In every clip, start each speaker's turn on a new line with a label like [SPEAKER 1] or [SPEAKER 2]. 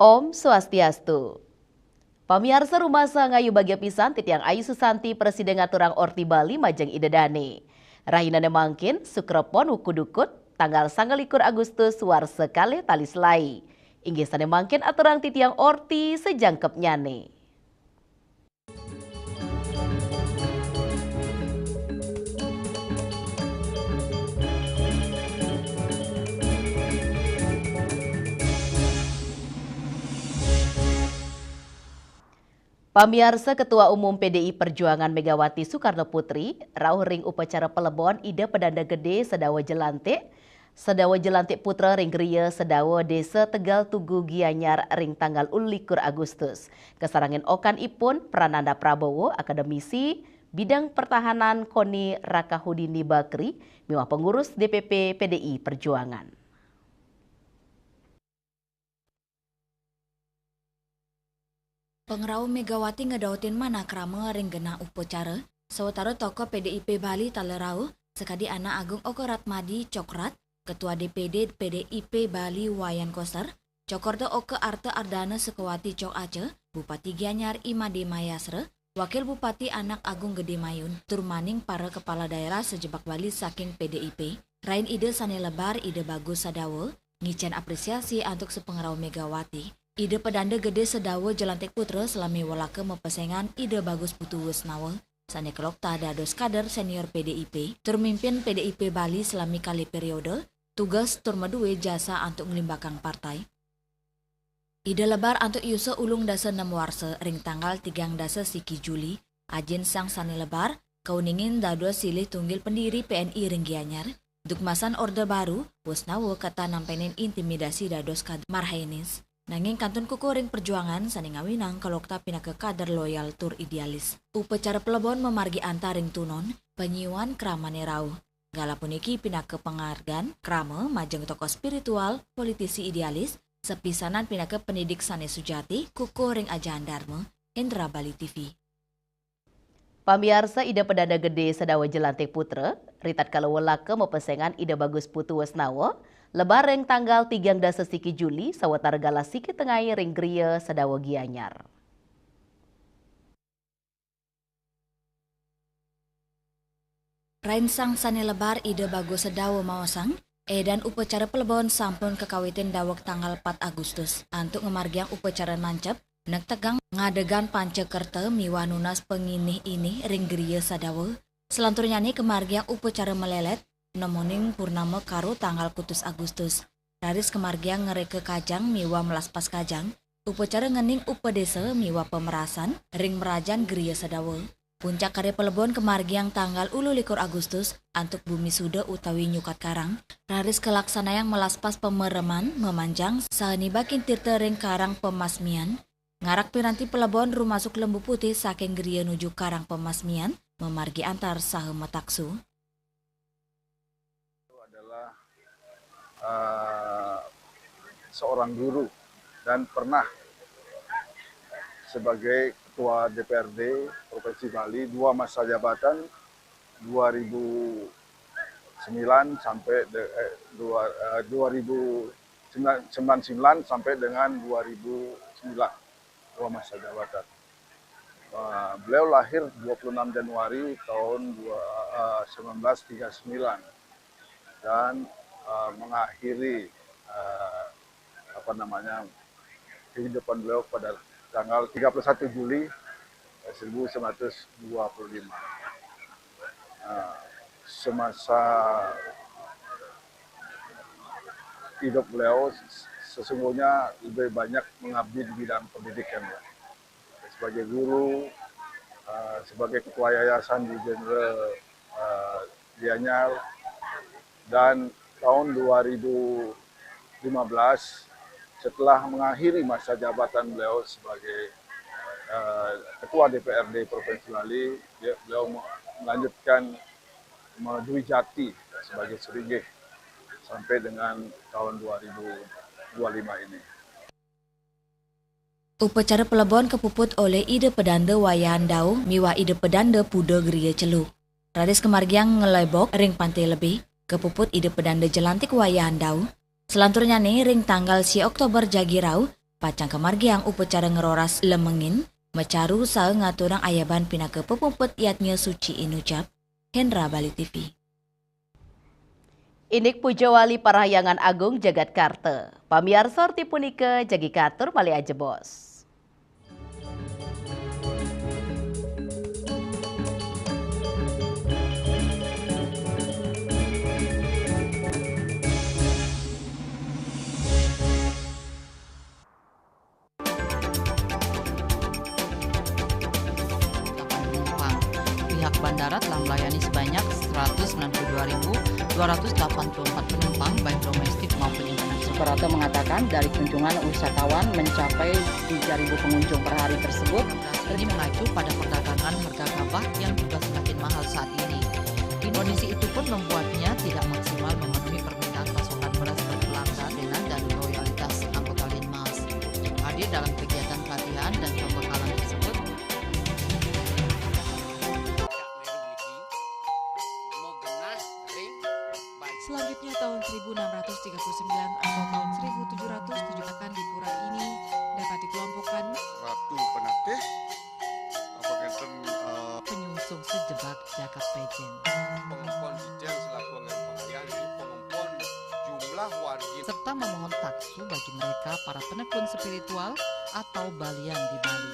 [SPEAKER 1] Om Swastiastu. Pamiarsa rumah sangayu bagia pisan titiang Ayu Susanti Presiden ngaturang Orti Bali majeng idedane. Rahinane mangkin sukrepon ukudukut tanggal 29 Agustus warse kali talis lai. Inggisane mangkin aturang titiang Orti sejangkep nyane. Pamiarsa Ketua Umum PDI Perjuangan Megawati Soekarno Putri, rauh ring upacara pelebon ide pedanda gede Sedawa Jelantik Putra ring Griya Sedawa Desa Tegal Tugu Gianyar ring tanggal 21 Agustus. Kesarangin okan ipun Prananda Prabowo, akademisi bidang pertahanan Koni Rakahudini Bakri, miwah pengurus DPP PDI Perjuangan.
[SPEAKER 2] Pengrau Megawati ngedautin mana krama ring genah upacara, sawetara tokoh PDIP Bali talerau, sekadi anak Agung Oko Ratmadi Cokrat, Ketua DPD PDIP Bali Wayan Koster, Cokordo Oke Arte Ardana Sekewati Cok Aceh, Bupati Gianyar Imade Mayasre, Wakil Bupati Anak Agung Gede Mayun, turmaning para kepala daerah sejebak Bali saking PDIP, rain ide sane lebar ide bagus Sadawa, ngicen apresiasi untuk sepengrau Megawati. Ide pedanda gede Sedawa Jelantik Putra selami walake mepesengan ide bagus putu wesnawa. Sane kelokta dados kader senior PDIP, termimpin PDIP Bali selami kali periode, tugas turmedue jasa untuk ngelimbakang partai. Ide lebar untuk yuso ulung dasa 6 warse ring tanggal 3 dasa siki Juli, ajin sang sane lebar, kauningin dados silih tunggil pendiri PNI ring Gianyar, dukmasan orde baru, wesnawa kata nampenin intimidasi dados kader marhainis. Nanging kantun kukuring perjuangan sani ngawinang kalokta pina ke kader loyal tur idealis. Upacara pelebon memargi antaring tunon, penyiwan kramane rauh. Galapun iki pina ke penghargaan krama majeng tokoh spiritual, politisi idealis, sepisanan pina ke pendidik sane sujati, kukuring ajahan dharma, Hendra Bali TV.
[SPEAKER 1] Pamiarsa ide pedanda gede Sedawa Jelantik Putra, ritat kalawelake mepesengan ide bagus putu wesnawa, lebareng tanggal 3 dasa siki Juli sawetara gala siki tengai ring Griya Sedawa Gianyar.
[SPEAKER 2] Rain sang sane lebar ide bagus Sedawa mawasang, edan upacara pelebon sampun kekawitin dawak tanggal 4 Agustus. Antuk ngemargiang upacara mancep, nek tegang ngadegan pancekerta miwah nunas penginih ini ring Griya Sedawa. Selanturnya nih kemargiang upacara melelet, nomoning purnama karo tanggal kutus Agustus. Raris kemargiang ngereke kajang miwa melaspas kajang. Upacara ngening upedesa miwa pemerasan ring merajan Griya Sedawa. Puncak kare pelebon kemargiang tanggal 21 Agustus antuk bumi suda utawi nyukat karang. Raris kelaksana yang melaspas pemereman memanjang sahani bakin tirte ring karang pemasmian. Ngarak piranti pelebon rumasuk lembu putih saking Griya nuju karang pemasmian memargi antar sahe metaksu.
[SPEAKER 3] Seorang guru dan pernah sebagai Ketua DPRD Provinsi Bali 2 masa jabatan 2009 sampai 2099 sampai dengan 2009, 2 masa jabatan. Beliau lahir 26 Januari tahun 1939 dan mengakhiri kehidupan beliau pada tanggal 31 Juli 1925. Semasa hidup beliau sesungguhnya lebih banyak mengabdi di bidang pendidikan, sebagai guru, sebagai ketua yayasan di Jenderal Gianyar, dan tahun 2015 setelah mengakhiri masa jabatan beliau sebagai Ketua DPRD Provinsi Bali, beliau melanjutkan Dwi Jati sebagai Serigih sampai dengan tahun 2025 ini.
[SPEAKER 2] Upacara pelebon kepuput oleh ide pedanda wayahan dau miwa ide pedanda puda Griya Celuk. Raris kemargiang ngelebok ring pantai lebih, kepuput ide pedanda Jelantik wayahan dau. Selanturnya nih ring tanggal si Oktober Jagirau, Pacang kemargiang upacara ngeroras lemengin, mecaru sa ngaturang ayaban pinake pepumpet iatnya suci inucap, Hendra Bali TV.
[SPEAKER 1] Inik pujawali parahyangan agung jagat karte. Pamiar sorti punike jagi katur mali aja bos.
[SPEAKER 4] Pihak bandara telah melayani sebanyak 192.284 penumpang baik domestik maupun internasional.
[SPEAKER 5] Suprapto mengatakan dari kunjungan wisatawan mencapai 3.000 pengunjung per hari tersebut.
[SPEAKER 4] Ini mengacu pada perdagangan harga gabah yang juga semakin mahal saat ini. Kondisi itu pun membuatnya tidak maksimal memenuhi permintaan pasokan beras bagi pelanggan dan loyalitas anggota Linmas. Hadir dalam kegiatan pelatihan dan pembekalan tersebut,
[SPEAKER 6] selanjutnya tahun 1639 atau tahun 1707 akan di pura ini dapat dikelompokkan
[SPEAKER 7] Ratu Penatih Pengenten
[SPEAKER 4] penyungsung sejebak jagat pejen.
[SPEAKER 7] pengempon Dijen selaku pengalian di pengempon jumlah wargi
[SPEAKER 4] Serta memohon taksu bagi mereka para penekun spiritual atau balian di Bali.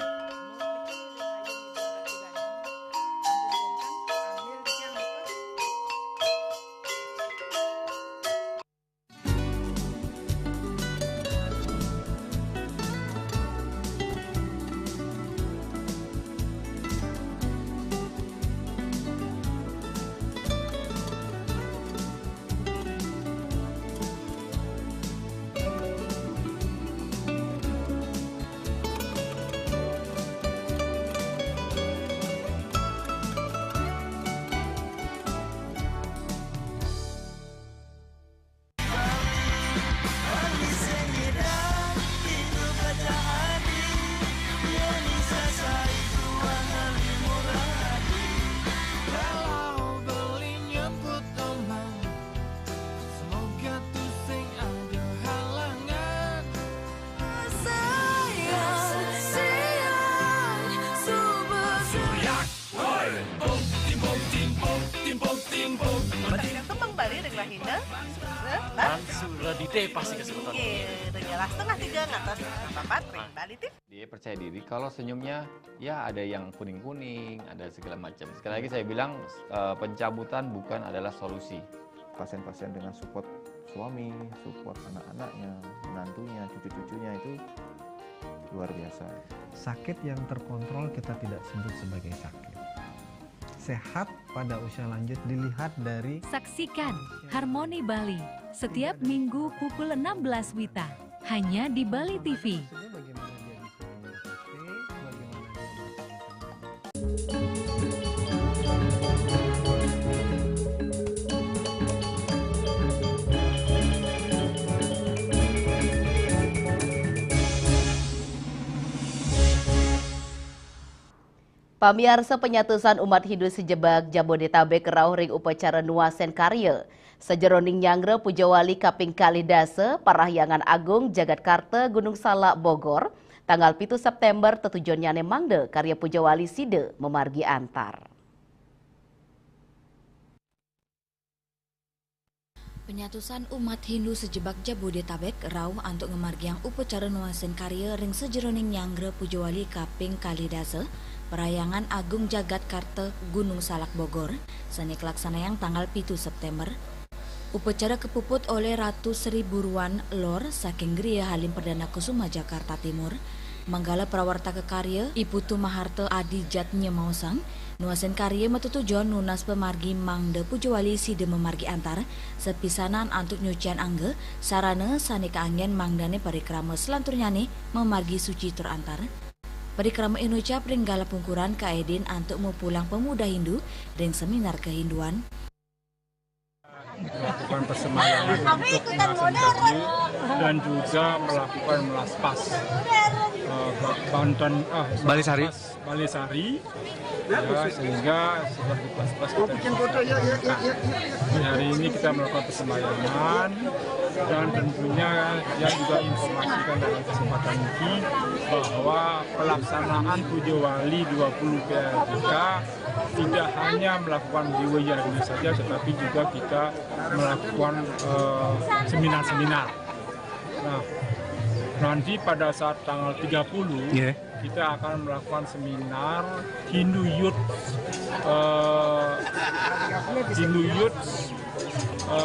[SPEAKER 8] Suradite pasti kesempatan.
[SPEAKER 9] Dengan setengah 3 ngatas papat ring Bali TV.
[SPEAKER 10] Dia percaya diri kalau senyumnya ya ada yang kuning-kuning, ada segala macam. Sekali lagi saya bilang pencabutan bukan adalah solusi.
[SPEAKER 11] Pasien-pasien dengan support suami, support anak-anaknya, menantunya, cucu-cucunya itu luar biasa.
[SPEAKER 12] Sakit yang terkontrol kita tidak sebut sebagai sakit. Sehat pada usia lanjut dilihat dari...
[SPEAKER 13] Saksikan Harmoni Bali setiap minggu pukul 16 WITA hanya di Bali TV.
[SPEAKER 1] Pamiarsa penyatusan umat Hindu sejebak Jabodetabek rauh ring upacara nuasen karya. Sejeroning nyangre pujawali kaping kalidase parahyangan agung jagat karte Gunung Salak Bogor. Tanggal 7 September tetujonnyane mangde karya pujawali side memargi antar.
[SPEAKER 2] Penyatusan umat Hindu sejebak Jabodetabek rauh antuk ngemargiang upacara nuasen karya ring sejeroning nyangre pujawali kaping kalidase Perayangan Agung Jagat Karte Gunung Salak Bogor, sanik laksanayang tanggal 7 September. Upacara kepuput oleh Ratu Sri Buruan Lor saking Gria Halim Perdana Kusuma Jakarta Timur. Manggala prawarta kekarya Iputu Maharto Adi Jatnya Mausang, nuasen karya metutujon nunas pemargi mangde pujawali side memargi antar, sepisanan antuk nyucian angge, sarana sanika angin mangdane parikrama selanturnyane memargi suci tur antar. Parikrama inucap ringgala pungkuran kaedin antuk mau pulang pemuda Hindu ring seminar kehinduan.
[SPEAKER 14] melakukan persemayaman untuk pembahasan banjir dan juga melakukan melaspas Balisari ya, sehingga setelah dipelas-pelas kita bisa. Hari ini kita melakukan persemayaman dan tentunya dia juga informasikan dalam kesempatan ini bahwa pelaksanaan Puja Wali 20 PLJK tidak hanya melakukan di Wiyadi saja, tetapi juga kita melakukan seminar-seminar. Nah, nanti pada saat tanggal 30 kita akan melakukan seminar Hindu Youth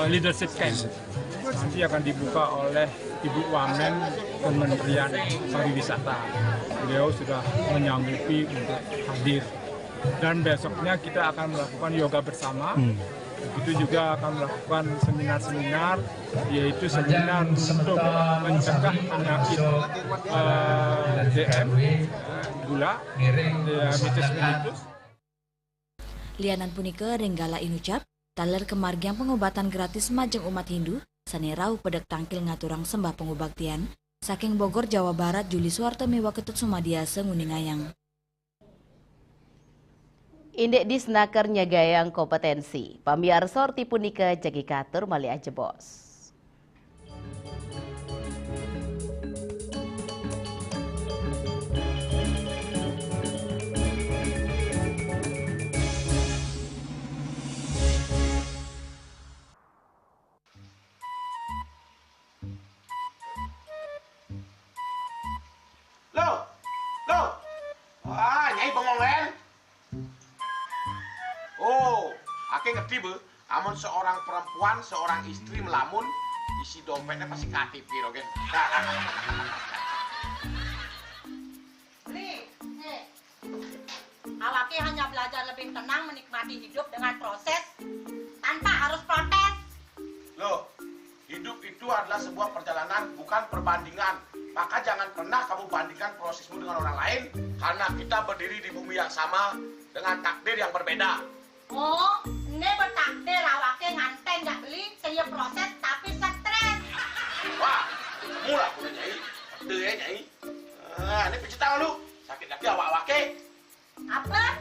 [SPEAKER 14] Leadership Camp. Nanti akan dibuka oleh Ibu Wamen Kementerian Pariwisata. Beliau sudah menyanggupi untuk hadir. Dan besoknya kita akan melakukan yoga bersama. Itu juga akan melakukan seminar-seminar, yaitu seminar untuk mencegah penyakit DM, gula, diabetes mellitus.
[SPEAKER 2] Lianan punika renggala inucap, taler kemargian pengobatan gratis majeng umat Hindu, sanerau pedek tangkil ngaturang sembah pengobaktian, saking Bogor, Jawa Barat, Juli Suwarto Mewa Ketut Sumadiasa Nguningayang.
[SPEAKER 1] Indek disnaker nyagayang kompetensi. Pamiar sorti punika jagi katur mali aja bos.
[SPEAKER 15] Loh, nyai bengong len. Oh, ake ngerti be, amun seorang perempuan, seorang istri melamun, isi dompetnya pasti KTP, oke?
[SPEAKER 9] Awake hanya belajar lebih tenang menikmati hidup dengan proses tanpa harus protes.
[SPEAKER 15] Loh, hidup itu adalah sebuah perjalanan, bukan perbandingan. Maka jangan pernah kamu bandingkan prosesmu dengan orang lain, karena kita berdiri di bumi yang sama dengan takdir yang berbeda.
[SPEAKER 9] Oh, ini bertakdir awake nganten gak beli, saya proses tapi stres.
[SPEAKER 15] Wah, mula aku nyai, betul ya nyai. Ini pijit tangan lu, sakit lagi awak-awake.
[SPEAKER 9] Apa?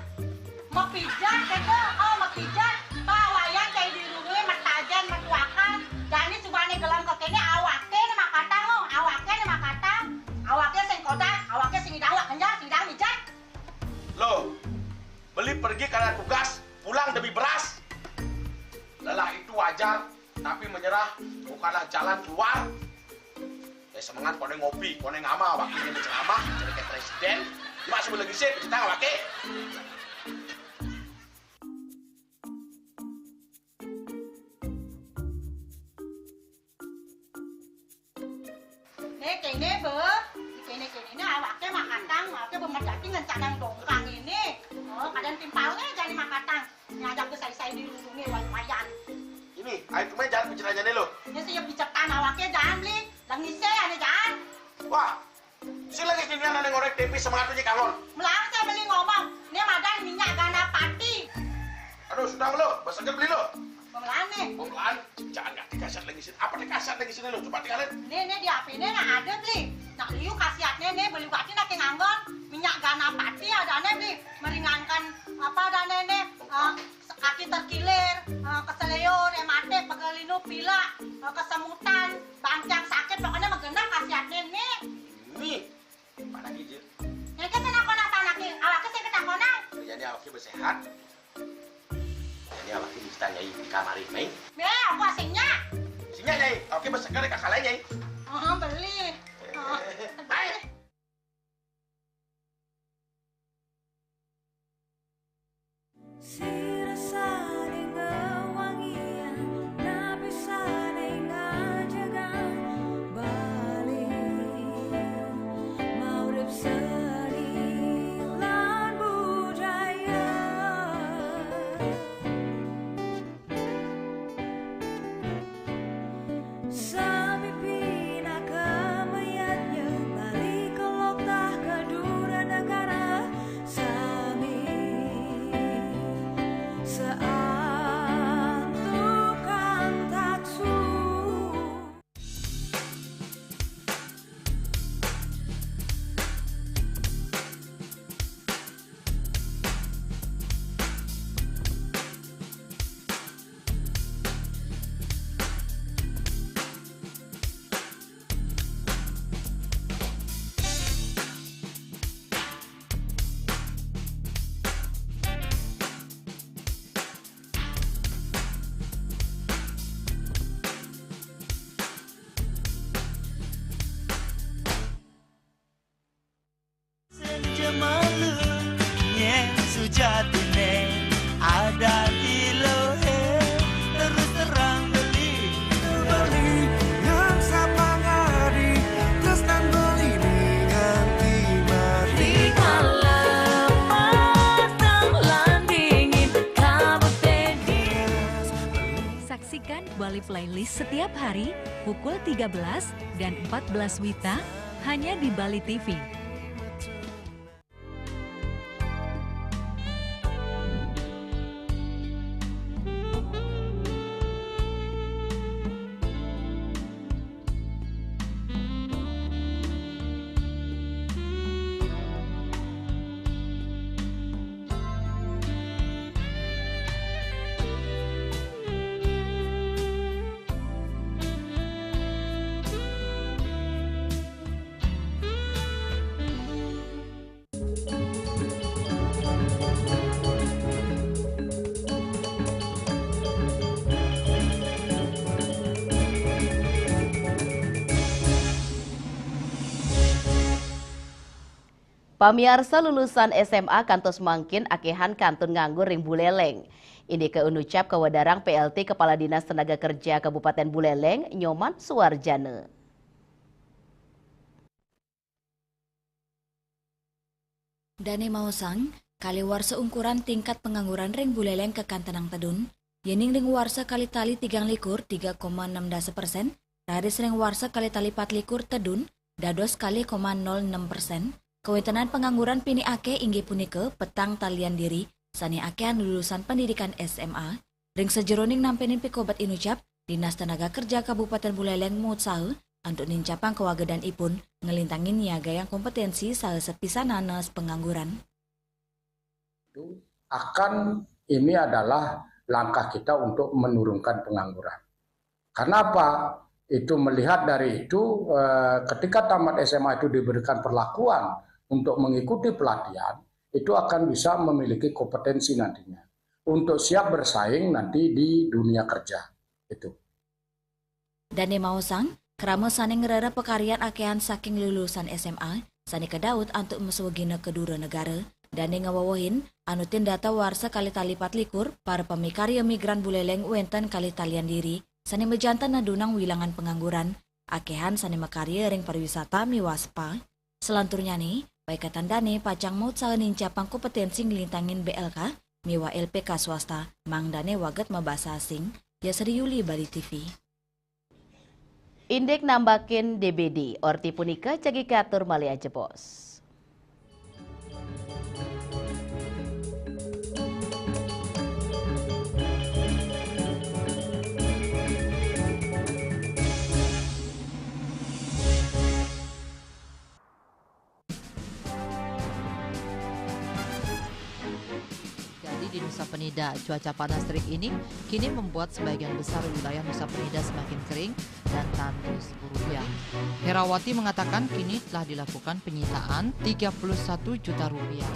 [SPEAKER 9] Mau pijat keko? Oh, mau pijat. Bawayan kayak di rumah matajan, matuakan. Jadi subane gelam kok kene awake nih makatang lo, awake nih makatang. Awake sing kodak, awake sing idawak kenjang, sing idawak mijat.
[SPEAKER 15] Loh, beli pergi karena tugas, pulang demi beras. Lelah itu wajar, tapi menyerah bukanlah jalan keluar. Semangat kone ngopi, kone ngama, wakilnya berceramah, jadi kayak presiden. Cuma sebelum lagi sih, bercerita wakil.
[SPEAKER 9] Kene be, kene awake makatang, awake bemedati ngencanang dongkang ini. Oh, kadang timpalnya jadi makatang. Ngajak ke saya di lindungi wayan.
[SPEAKER 15] Ini, ayo kemana jangan bicaranya nih lo.
[SPEAKER 9] Ini siap bicetan awake jangan beli, langise ane jangan.
[SPEAKER 15] Wah, si lagi sini ada ngorek tempe semangat aja kangon.
[SPEAKER 9] Melang saya beli ngomong, ini madan minyak gana pati.
[SPEAKER 15] Aduh, sudah lo, bersegel beli lo.
[SPEAKER 9] Pemelan nih.
[SPEAKER 15] Pemelan, jangan nggak dikasat lagi sini. Apa dikasat lagi sini lo? Coba tinggalin.
[SPEAKER 9] Nih di HP ini nak ada beli. Nak liu kasiatnya nih beli bati nak nganggon minyak gana pati ada nih beli meringankan apa ada nih kaki terkilir, keseleur, emate, pegelinu, pila, kesemutan, bancang sakit pokoknya mengenang kasiatnya nih.
[SPEAKER 15] Nih, mana gijil?
[SPEAKER 9] Ini kan saya nak tanaki, awaknya saya ketakonan.
[SPEAKER 15] Jadi awaknya bersehat. Jadi awaknya bisa nyai di kamar ini.
[SPEAKER 9] Aku asingnya.
[SPEAKER 15] Asingnya nyai, awaknya bersegar kakak lain nyai.
[SPEAKER 9] Beli.
[SPEAKER 15] Ayo.
[SPEAKER 16] Sa pipina kamayat niya balik.
[SPEAKER 13] playlist setiap hari pukul 13 dan 14 WITA hanya di Bali TV.
[SPEAKER 1] Pamiarsa lulusan SMA kantos mangkin akehan kantun nganggur ring Buleleng. Ini ke unucap ke Wadarang PLT Kepala Dinas Tenaga Kerja Kabupaten Buleleng, Nyoman Suwarjana.
[SPEAKER 2] Dane mausang, kali warsa ukuran tingkat pengangguran ring Buleleng ke Kantenang Tedun, yening ring warsa kali tali 3,6%, raris ring warsa kali tali 4 Tedun, dados kali 0,06%. Kewentenan pengangguran pini ake inggih punike petang talian diri sani akean lulusan pendidikan SMA ring sejeroning nampenin pikobat inucap Dinas Tenaga Kerja Kabupaten Buleleng mutsahe untuk nincapang kewagedan ipun ngelintangin niaga yang kompetensi salah sepisananes pengangguran.
[SPEAKER 16] Akan ini adalah langkah kita untuk menurunkan pengangguran. Karena apa? Itu melihat dari itu ketika tamat SMA itu diberikan perlakuan untuk mengikuti pelatihan, itu akan bisa memiliki kompetensi nantinya untuk siap bersaing nanti di dunia kerja. Itu.
[SPEAKER 2] Dane mausang, kerama sane ngerara pekarian akean saking lulusan SMA, sane ke Daud untuk meswegina kedua negara, dane ngawawohin anutin data warsa kali tali 4 para pemikarya migran Buleleng wenten kali talian diri, sane mejantan nadunang wilangan pengangguran, akehan sane mekarya ring pariwisata miwaspa. Selanturnya nih, baikatan dane pacang maut saha nincapang kompetensi ngelintangin BLK, miwa LPK swasta, mang dane waget mabasa asing, ya Sri Yuli Bali TV.
[SPEAKER 1] Indek nambakin DBD, orti punika cagi katur malia jebos.
[SPEAKER 4] Di Nusa Penida, cuaca panas terik ini kini membuat sebagian besar wilayah Nusa Penida semakin kering dan tandus rupiah. Herawati mengatakan kini telah dilakukan penyitaan 31 juta rupiah.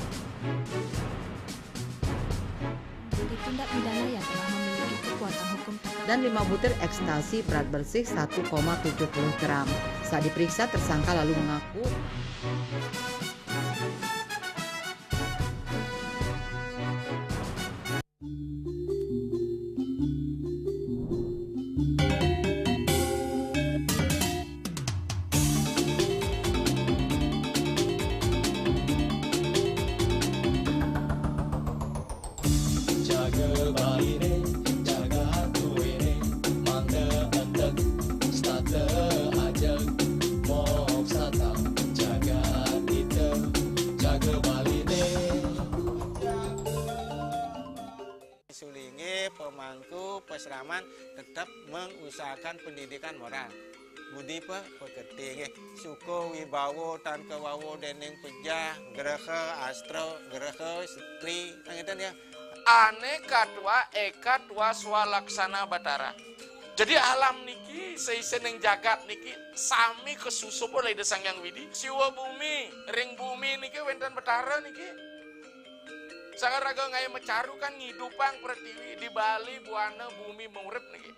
[SPEAKER 2] Tindak pidana yang telah memiliki kekuatan hukum
[SPEAKER 17] dan 5 butir ekstasi berat bersih 1,70 gram. Saat diperiksa, tersangka lalu mengaku
[SPEAKER 18] pemangku peseraman tetap mengusahakan pendidikan moral. Budi pekerti suko wibawo tan kewawo dening pejah gereha astro gereha stri nangeten ya aneka dua eka dua swalaksana batara. Jadi alam niki seiseneng jagat niki sami kesusup oleh desang yang widi siwa bumi ring bumi niki wenten batara niki Sagaraga ngaya mecaru kan ngidupang pertiwi di Bali buana bumi mengurip niki.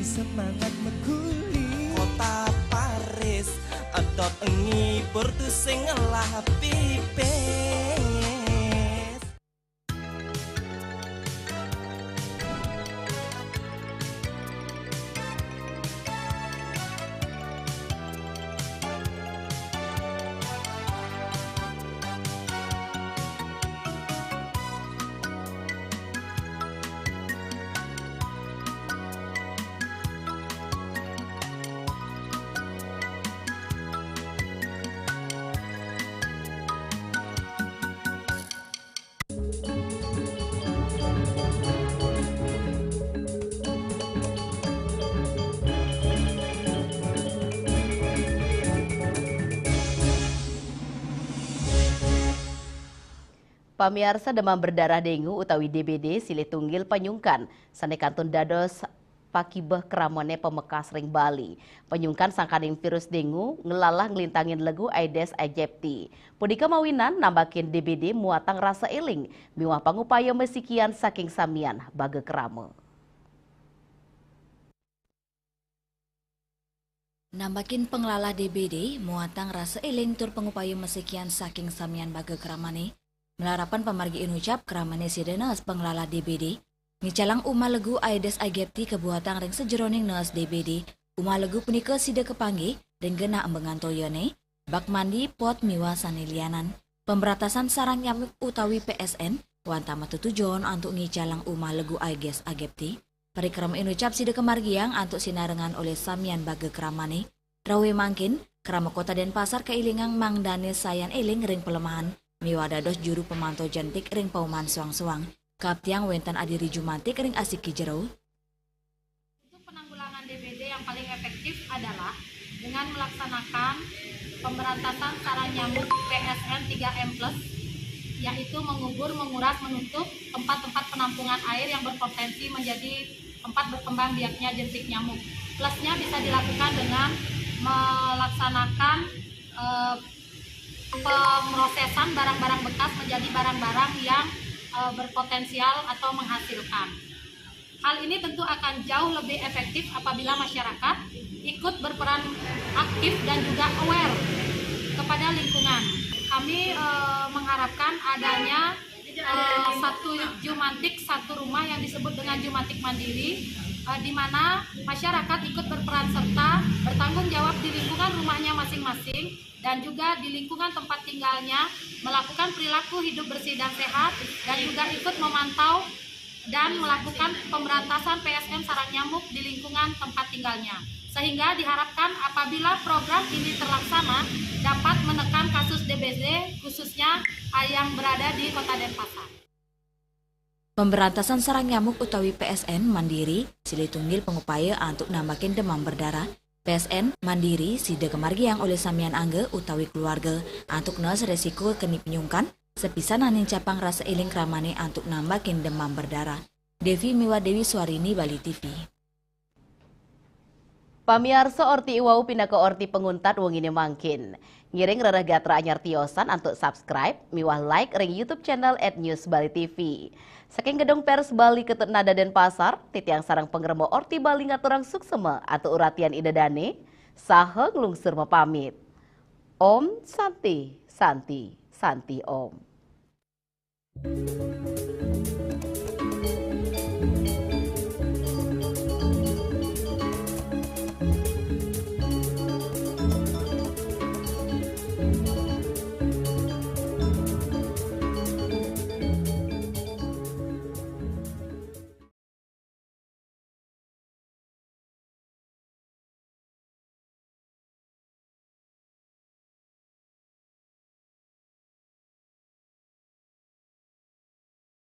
[SPEAKER 19] Semangat mengkuli kota Paris atot engi bertusing lah pipe
[SPEAKER 1] Pamiarsa demam berdarah dengue utawi DBD silih tunggil penyungkan sanekantun dados pakibeh keramone pemekas ring Bali. Penyungkan sangkaning virus dengue ngelalah ngelintangin legu Aedes aegypti. Pudika mawinan nambakin DBD muatang rasa eling miwah pangupaya mesikian saking samian bage kerama.
[SPEAKER 2] Nambakin pengelola DBD muatang rasa eling tur pengupaya mesikian saking samian bage keramane. Melarapan pemargi inucap keramane sidenas pengelola DBD. Ngicalang umah legu Aedes aegypti kebuatan ring sejeroning neus DBD. Umah legu punika sida kepangge dan gena embengan toyone. Bak mandi pot miwa sanilianan. Pemberatasan sarang nyamuk utawi PSN. Wantama tutujon antuk ngicalang umah legu Aedes aegypti. Parikrama inucap sida kemargiang antuk sinarengan oleh samian bage keramane. Rawe mangkin kerama kota Denpasar keilingang mangdane sayan eling ring pelemahan. Miwa dados juru pemantau jentik ring pauman suang-suang. Kaptiang wentan adiri jumantik ring asik kijero.
[SPEAKER 20] Untuk penanggulangan DBD yang paling efektif adalah dengan melaksanakan pemberantasan sarang nyamuk PSN 3M+, yaitu mengubur, menguras, menutup tempat-tempat penampungan air yang berpotensi menjadi tempat berkembang biaknya jentik nyamuk. Plusnya bisa dilakukan dengan melaksanakan pemrosesan barang-barang bekas menjadi barang-barang yang berpotensial atau menghasilkan. Hal ini tentu akan jauh lebih efektif apabila masyarakat ikut berperan aktif dan juga aware kepada lingkungan. Kami mengharapkan adanya satu jumantik, satu rumah yang disebut dengan jumantik mandiri, di mana masyarakat ikut berperan serta bertanggung jawab di lingkungan rumahnya masing-masing dan juga di lingkungan tempat tinggalnya, melakukan perilaku hidup bersih dan sehat, dan juga ikut memantau dan melakukan pemberantasan PSN sarang nyamuk di lingkungan tempat tinggalnya. Sehingga diharapkan apabila program ini terlaksana dapat menekan kasus DBD khususnya yang berada di Kota Denpasar.
[SPEAKER 2] Pemberantasan sarang nyamuk utawi PSN Mandiri silih tunggil pengupaya untuk nambakin demam berdarah. PSN Mandiri sida kemargiang oleh samian angge utawi keluarga untuk neus resiko keni penyungkan sepisan aning capang rasa eling kramane untuk nambakin demam berdarah. Devi Miwa Dewi Suarini, Bali TV.
[SPEAKER 1] Pamiarsa orti iwau pindah ke orti penguntat wong ini mangkin. Ngiring rereh gatra anyar tiosan untuk subscribe, miwah like ring YouTube channel @newsbali.tv. Saking gedung pers Bali Ketut Nada Denpasar, titiang sarang pengremo orti Bali ngaturang suksema atau uratian idedane, saha nglungsur mapamit. Om Santi, Santi, Santi Om.